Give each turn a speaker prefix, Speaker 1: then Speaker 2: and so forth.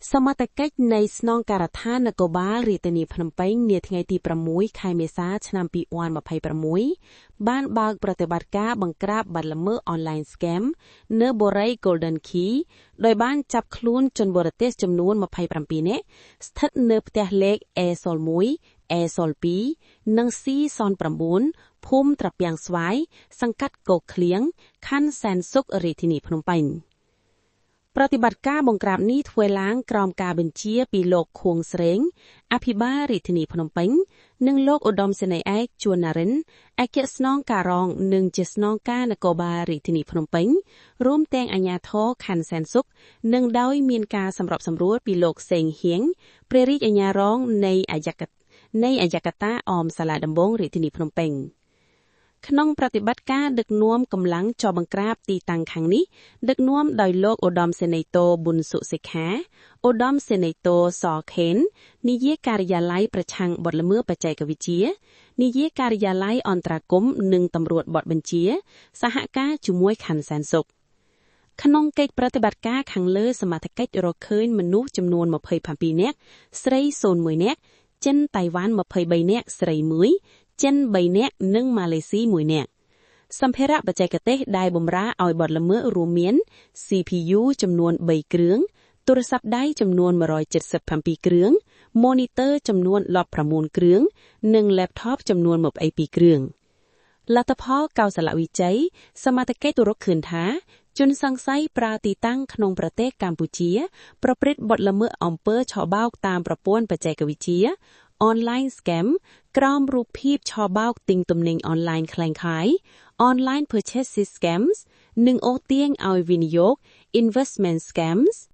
Speaker 1: សមត្ថកិច្ចនៃស្នងការដ្ឋាននគរបាលរាជធានីភ្នំពេញនាថ្ងៃទី6 ខែមេសាឆ្នាំ2026បានបើកប្រតិបត្តិការបង្ក្រាបបទល្មើស Online Scam នៅបុរី Golden Key ដោយបានចាប់ខ្លួនជនបរទេសចំនួន27នាក់ស្ថិតនៅផ្ទះលេខ A01 A02 និង C09 ភូមិត្រពាំងស្វាយសង្កាត់គោកឃ្លៀងខណ្ឌសែនសុខរាជធានីភ្នំពេញប្រតិបត្តិការបង្ក្រាបនេះធ្វើឡើងក្រោមការបញ្ជាពីលោកខួងស្រេងអភិបាលរាជធានីភ្នំពេញនិងលោកឧត្តមសេនីយ៍ឯកជួនណារិនអគ្គស្នងការរងនិងជាស្នងការនគរបាលរាជធានីភ្នំពេញរួមទាំងអាជ្ញាធរខណ្ឌសែនសុខនិងដោយមានការសម្របសម្រួលពីលោកសេងហៀងព្រះរាជអាជ្ញារងនៃអយ្យកតាអមសាលាដំបងរាជធានីភ្នំពេញក្នុងប្រតិបត្តិការដឹកនាំកម្លាំងចបង្ក្រាបទីតាំងខាងនេះដឹកនាំដោយលោកឧត្តមសេនីយ៍តូប៊ុនសុសិក្ខាឧត្តមសេនីយ៍តូសខេននាយកការិយាល័យប្រឆាំងបទល្មើសបច្ចេកវិទ្យានាយកការិយាល័យអន្តរាគមន៍និងតម្រួតបទបញ្ជាសហការជាមួយខណ្ឌសែនសុខក្នុងកិច្ចប្រតិបត្តិការខាងលើសមត្ថកិច្ចរកឃើញមនុស្សចំនួន27នាក់ស្រី01នាក់ចិនតៃវ៉ាន់23នាក់ស្រី1ចិន3នាក់និងម៉ាឡេស៊ី1នាក់សម្ភារៈបច្ចេកទេសដែលបម្រើឲ្យបទល្មើសរួមមាន CPU ចំនួន3គ្រឿងទូរស័ព្ទដៃចំនួន177គ្រឿង Monitor ចំនួន19គ្រឿងនិង Laptop ចំនួន22គ្រឿងលទ្ធផលកោសលវិជ័យសមត្ថកិច្ចរកឃើញថាជនសង្ស័យប្រើទីតាំងក្នុងប្រទេសកម្ពុជាប្រព្រឹត្តបទល្មើសអំពើឆបោកតាមប្រព័ន្ធបច្ចេកវិទ្យា Online Scam ក្រោមរូបភាពឆបោកទិញទំនិញអនឡាញក្លែងក្លាយ Online Purchase Scams និងអូសទាញឲ្យវិនិយោគ Investment Scams